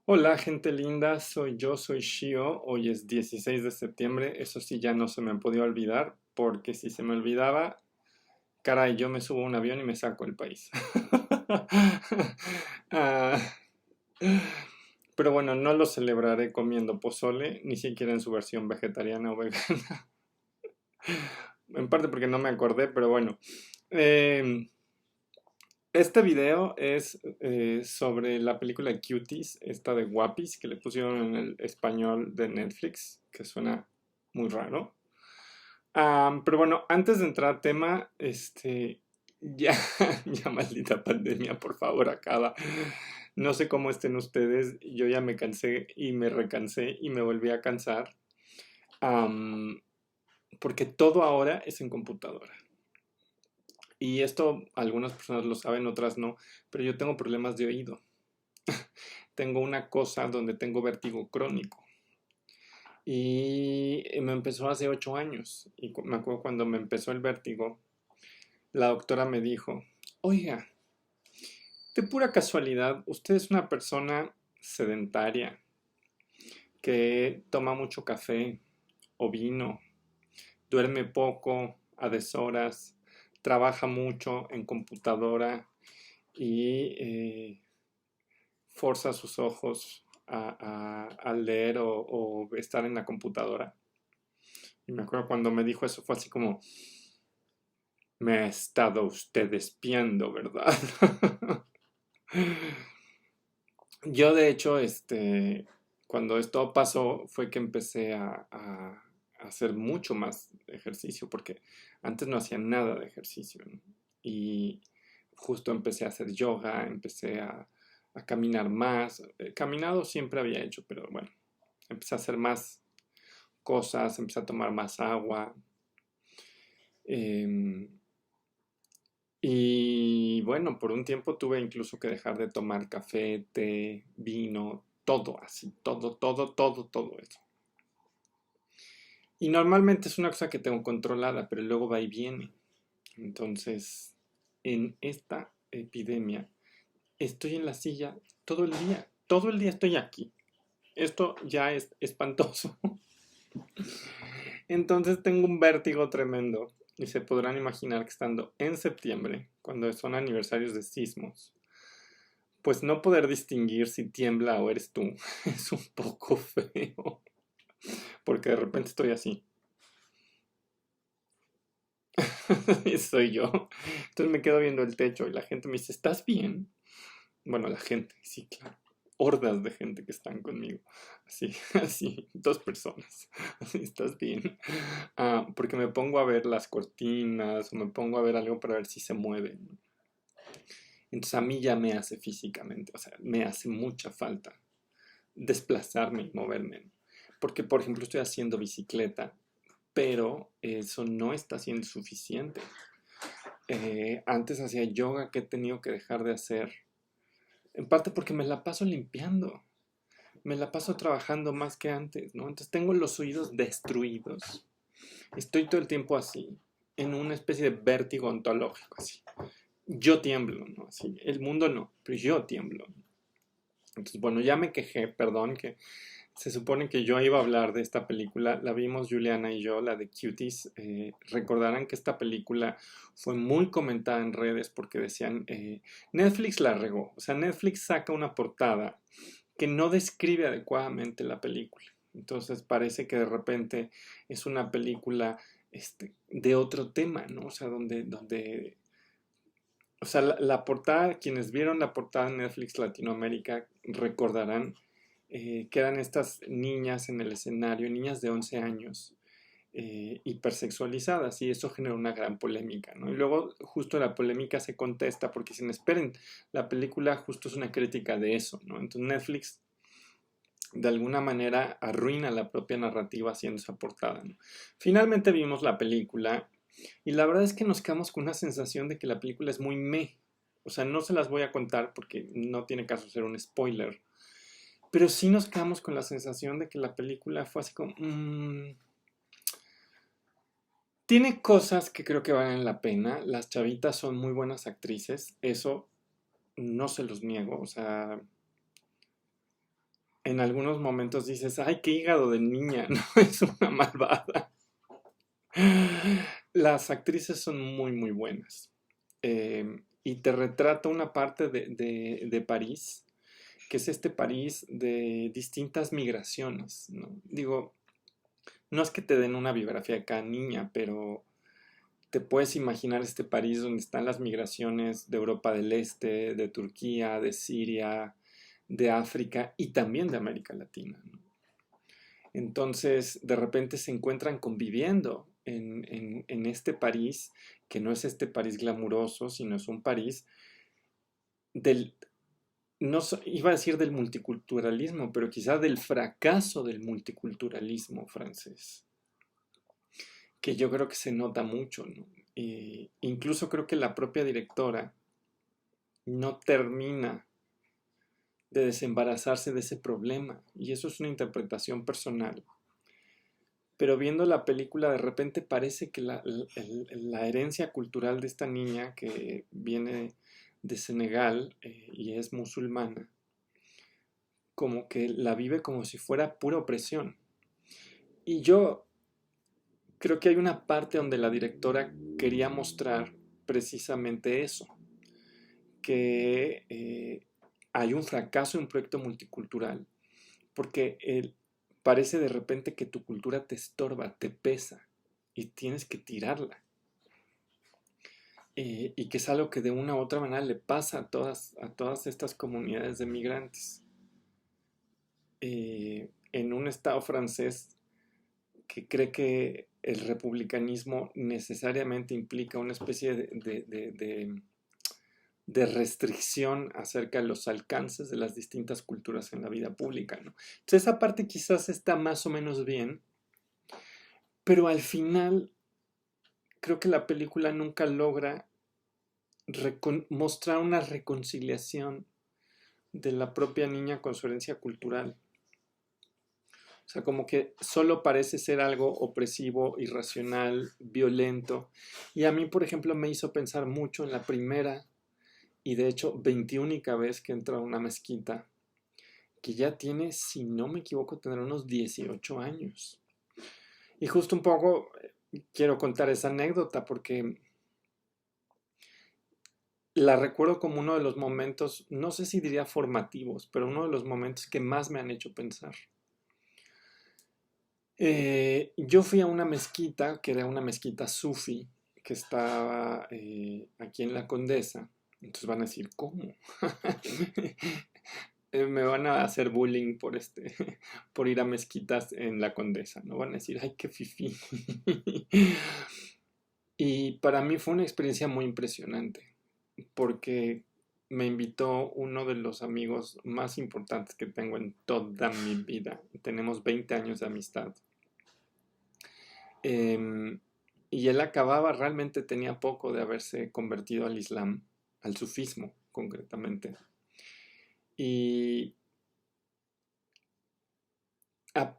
Hola, gente linda, soy Shio. Hoy es 16 de septiembre. Eso sí, ya no se me podía olvidar, porque si se me olvidaba, caray, yo me subo a un avión y me saco el país. Ah, pero bueno, no lo celebraré comiendo pozole, ni siquiera en su versión vegetariana o vegana. En parte porque no me acordé, pero bueno. Em, Este video es sobre la película Cuties, esta de Guapis, que le pusieron en el español de Netflix, que suena muy raro. Pero bueno, antes de entrar a tema, ya, ya maldita pandemia, por favor, acaba. No sé cómo estén ustedes, yo ya me cansé y me recansé y me volví a cansar, am, porque todo ahora es en computadora. Y esto algunas personas lo saben, otras no, pero yo tengo problemas de oído. Tengo una cosa donde tengo vértigo crónico. Y me empezó hace 8 años. Y me acuerdo cuando me empezó el vértigo, la doctora me dijo, oiga, de pura casualidad, usted es una persona sedentaria que toma mucho café o vino, duerme poco, a deshoras, trabaja mucho en computadora y forza sus ojos a leer o estar en la computadora. Y me acuerdo cuando me dijo eso, fue así como, me ha estado usted espiando, ¿verdad? Yo de hecho, cuando esto pasó fue que empecé a hacer mucho más ejercicio, porque antes no hacía nada de ejercicio, ¿no? Y justo empecé a hacer yoga, empecé a caminar más. Caminado siempre había hecho, pero bueno, empecé a hacer más cosas, empecé a tomar más agua. em, y bueno, por un tiempo tuve incluso que dejar de tomar café, té, vino, todo así, todo eso. Y normalmente es una cosa que tengo controlada, pero luego va y viene. Entonces, en esta epidemia, estoy en la silla todo el día estoy aquí. Esto ya es espantoso. Entonces tengo un vértigo tremendo y se podrán imaginar que estando en septiembre, cuando son aniversarios de sismos, pues no poder distinguir si tiembla o eres tú es un poco feo, porque de repente estoy así y soy yo. Entonces me quedo viendo el techo y la gente me dice, ¿estás bien? Bueno, la gente, sí, claro. Hordas de gente que están conmigo. Así, así, dos personas. Así, ¿estás bien? Porque me pongo a ver las cortinas o me pongo a ver algo para ver si se mueven. Entonces a mí ya me hace físicamente, o sea, me hace mucha falta desplazarme y moverme. Porque, por ejemplo, estoy haciendo bicicleta, pero eso no está siendo suficiente. Antes hacía yoga que he tenido que dejar de hacer, en parte porque me la paso limpiando, me la paso trabajando más que antes, ¿no? Entonces tengo los oídos destruidos. Estoy todo el tiempo así, en una especie de vértigo ontológico, así. Yo tiemblo, ¿no? Así, el mundo no, pero yo tiemblo. Entonces, bueno, ya me quejé, perdón, que se supone que yo iba a hablar de esta película, la vimos Juliana y yo, la de Cuties. Recordarán que esta película fue muy comentada en redes porque decían, Netflix la regó, o sea, Netflix saca una portada que no describe adecuadamente la película. Entonces parece que de repente es una película de otro tema, ¿no? O sea, o sea, la portada, quienes vieron la portada en Netflix Latinoamérica recordarán que eran estas niñas en el escenario, niñas de 11 años, hipersexualizadas, y eso generó una gran polémica, ¿no? Y luego justo la polémica se contesta porque dicen, esperen, la película justo es una crítica de eso, ¿no? Entonces Netflix de alguna manera arruina la propia narrativa haciendo esa portada, ¿no? Finalmente vimos la película y la verdad es que nos quedamos con una sensación de que la película es muy meh. O sea, no se las voy a contar porque no tiene caso ser un spoiler. Pero sí nos quedamos con la sensación de que la película fue así como... tiene cosas que creo que valen la pena. Las chavitas son muy buenas actrices. Eso no se los niego. O sea, en algunos momentos dices, ay, qué hígado de niña, no es una malvada. Las actrices son muy, muy buenas. Y te retrata una parte de París, que es este París de distintas migraciones, ¿no? Digo, no es que te den una biografía de cada niña, pero te puedes imaginar este París donde están las migraciones de Europa del Este, de Turquía, de Siria, de África y también de América Latina, ¿no? Entonces, de repente se encuentran conviviendo en este París, que no es este París glamuroso, sino es un París del, no iba a decir del multiculturalismo, pero quizá del fracaso del multiculturalismo francés, que yo creo que se nota mucho, ¿no? Incluso creo que la propia directora no termina de desembarazarse de ese problema, y eso es una interpretación personal. Pero viendo la película, de repente parece que la herencia cultural de esta niña que viene de Senegal y es musulmana, como que la vive como si fuera pura opresión. Y yo creo que hay una parte donde la directora quería mostrar precisamente eso, que hay un fracaso en un proyecto multicultural, porque parece de repente que tu cultura te estorba, te pesa y tienes que tirarla. Y que es algo que de una u otra manera le pasa a todas estas comunidades de migrantes. En un Estado francés que cree que el republicanismo necesariamente implica una especie de restricción acerca de los alcances de las distintas culturas en la vida pública, ¿no? Entonces esa parte quizás está más o menos bien, pero al final creo que la película nunca logra mostrar una reconciliación de la propia niña con su herencia cultural. O sea, como que solo parece ser algo opresivo, irracional, violento. Y a mí, por ejemplo, me hizo pensar mucho en la primera y de hecho 21ª vez que entra a una mezquita, que ya tiene, si no me equivoco, tendrá unos 18 años. Y justo un poco quiero contar esa anécdota porque la recuerdo como uno de los momentos, no sé si diría formativos, pero uno de los momentos que más me han hecho pensar. Yo fui a una mezquita, que era una mezquita sufi, que estaba aquí en La Condesa. Entonces van a decir, ¿cómo? Me van a hacer bullying por por ir a mezquitas en La Condesa, ¿no? Van a decir, ay, qué fifí. Y para mí fue una experiencia muy impresionante, porque me invitó uno de los amigos más importantes que tengo en toda mi vida. Tenemos 20 años de amistad. Em, y él acababa, realmente tenía poco de haberse convertido al Islam, al sufismo concretamente. Y a-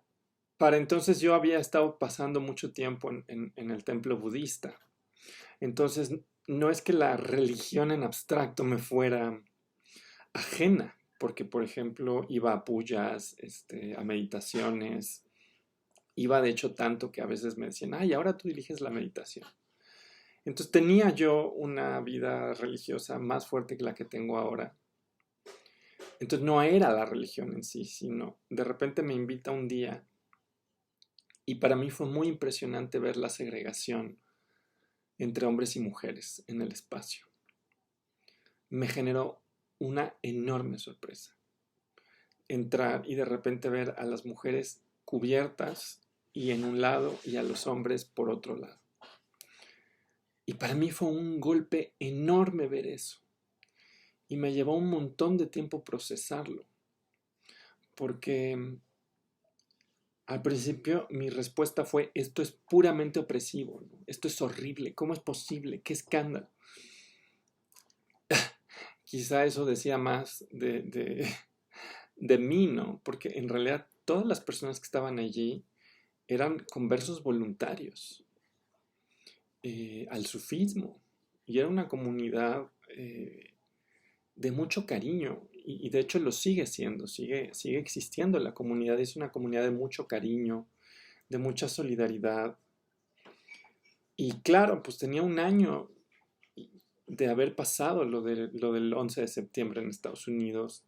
para entonces yo había estado pasando mucho tiempo en el templo budista. Entonces no es que la religión en abstracto me fuera ajena, porque por ejemplo iba a puyas, a meditaciones, iba de hecho tanto que a veces me decían, ay, ahora tú diriges la meditación. Entonces tenía yo una vida religiosa más fuerte que la que tengo ahora. Entonces no era la religión en sí, sino de repente me invita un día y para mí fue muy impresionante ver la segregación entre hombres y mujeres en el espacio. Me generó una enorme sorpresa entrar y de repente ver a las mujeres cubiertas y en un lado y a los hombres por otro lado. Y para mí fue un golpe enorme ver eso. Y me llevó un montón de tiempo procesarlo, porque al principio mi respuesta fue, esto es puramente opresivo, ¿no? Esto es horrible, ¿cómo es posible? ¡Qué escándalo! Quizá eso decía más de mí, ¿no? Porque en realidad todas las personas que estaban allí eran conversos voluntarios al sufismo y era una comunidad de mucho cariño y de hecho lo sigue siendo, sigue existiendo la comunidad, es una comunidad de mucho cariño, de mucha solidaridad. Y claro, pues tenía un año de haber pasado lo del 11 de septiembre en Estados Unidos.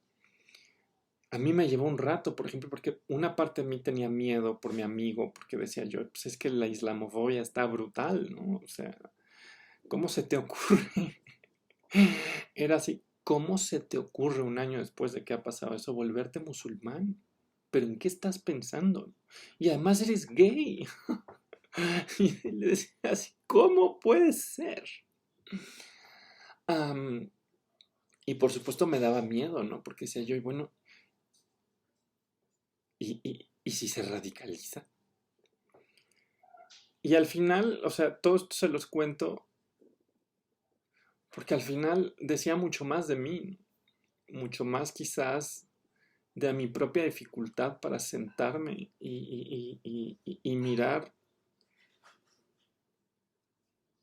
A mí me llevó un rato, por ejemplo, porque una parte de mí tenía miedo por mi amigo, porque decía yo, pues es que la islamofobia está brutal, ¿no? O sea, ¿cómo se te ocurre? Era así, ¿cómo se te ocurre un año después de que ha pasado eso volverte musulmán? ¿Pero en qué estás pensando? Y además eres gay. Y le decía así, ¿cómo puede ser? Am, y por supuesto me daba miedo, ¿no? Porque decía yo, y bueno, ¿y si se radicaliza? Y al final, o sea, todo esto se los cuento porque al final decía mucho más de mí, mucho más quizás de mi propia dificultad para sentarme y mirar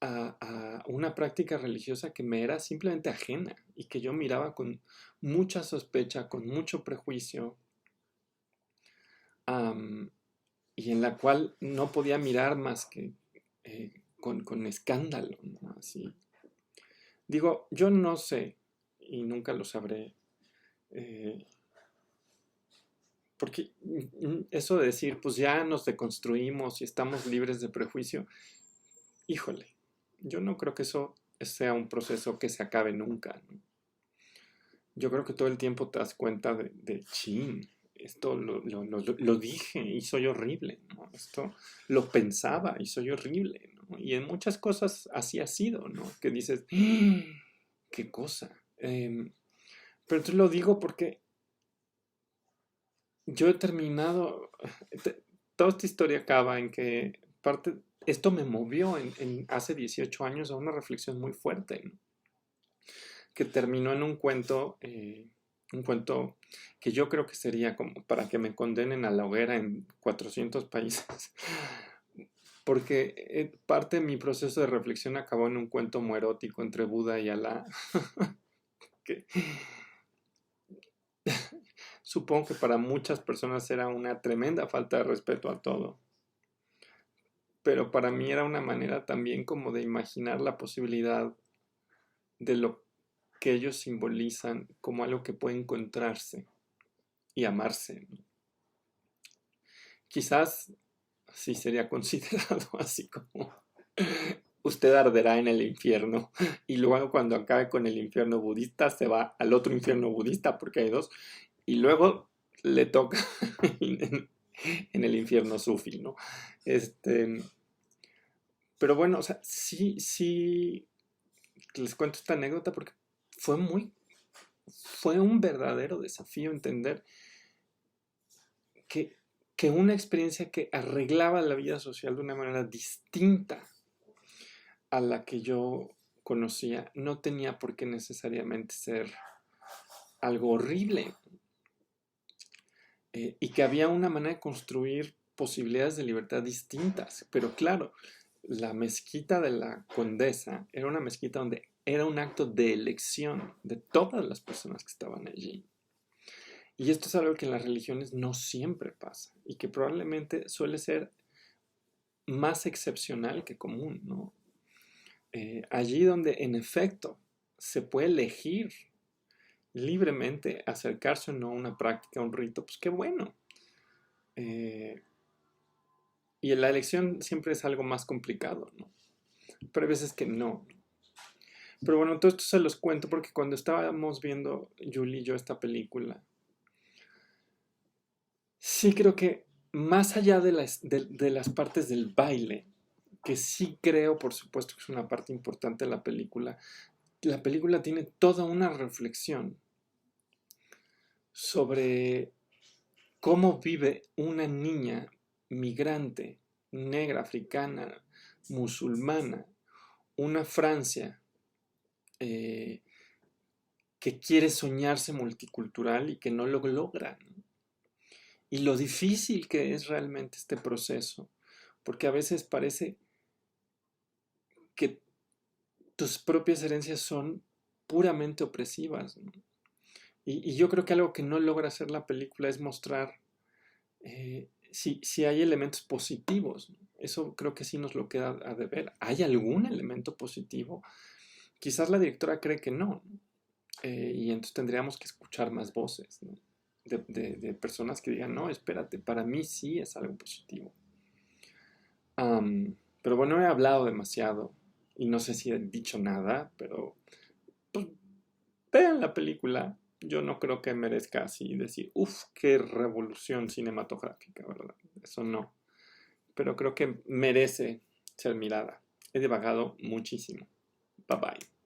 a una práctica religiosa que me era simplemente ajena y que yo miraba con mucha sospecha, con mucho prejuicio, am, y en la cual no podía mirar más que con escándalo, ¿no? Así. Digo, yo no sé y nunca lo sabré, eh, porque eso de decir, pues ya nos deconstruimos y estamos libres de prejuicio, híjole, yo no creo que eso sea un proceso que se acabe nunca, ¿no? Yo creo que todo el tiempo te das cuenta chin, esto lo dije y soy horrible, ¿no? Esto lo pensaba y soy horrible, ¿no? Y en muchas cosas así ha sido, ¿no? Que dices, "Ah, qué cosa". Pero te lo digo porque yo he terminado, te- toda esta historia acaba en que esto me movió hace 18 años a una reflexión muy fuerte, ¿no? Que terminó en un cuento que yo creo que sería como para que me condenen a la hoguera en 400 países, porque parte de mi proceso de reflexión acabó en un cuento muy erótico entre Buda y Alá, que supongo que para muchas personas era una tremenda falta de respeto a todo, pero para mí era una manera también como de imaginar la posibilidad de lo que ellos simbolizan como algo que puede encontrarse y amarse, ¿no? Quizás sí sería considerado así como usted arderá en el infierno y luego cuando acabe con el infierno budista se va al otro infierno budista porque hay dos y luego le toca en el infierno sufi, ¿no? Este, pero bueno, o sea, sí, les cuento esta anécdota porque fue fue un verdadero desafío entender que, que una experiencia que arreglaba la vida social de una manera distinta a la que yo conocía no tenía por qué necesariamente ser algo horrible, y que había una manera de construir posibilidades de libertad distintas. Pero claro, la mezquita de la Condesa era una mezquita donde era un acto de elección de todas las personas que estaban allí. Y esto es algo que en las religiones no siempre pasa y que probablemente suele ser más excepcional que común, ¿no? Allí donde en efecto se puede elegir libremente acercarse o no a una práctica, a un rito, pues qué bueno. Eh, y la elección siempre es algo más complicado, ¿no? Pero hay veces que no. Pero bueno, todo esto se los cuento porque cuando estábamos viendo Julie y yo esta película, sí creo que más allá de las partes del baile, que sí creo, por supuesto, que es una parte importante de la película tiene toda una reflexión sobre cómo vive una niña migrante, negra, africana, musulmana, una Francia eh, que quiere soñarse multicultural y que no lo logra, ¿no? Y lo difícil que es realmente este proceso, porque a veces parece que tus propias herencias son puramente opresivas, ¿no? Y yo creo que algo que no logra hacer la película es mostrar si hay elementos positivos, ¿no? Eso creo que sí nos lo queda a deber. ¿Hay algún elemento positivo? Quizás la directora cree que no, ¿no? Y entonces tendríamos que escuchar más voces, ¿no? De personas que digan, no, espérate, para mí sí es algo positivo. Pero bueno, he hablado demasiado y no sé si he dicho nada, pero pues vean la película. Yo no creo que merezca así decir, uff, qué revolución cinematográfica, ¿verdad? Eso no. Pero creo que merece ser mirada. He divagado muchísimo. Bye bye.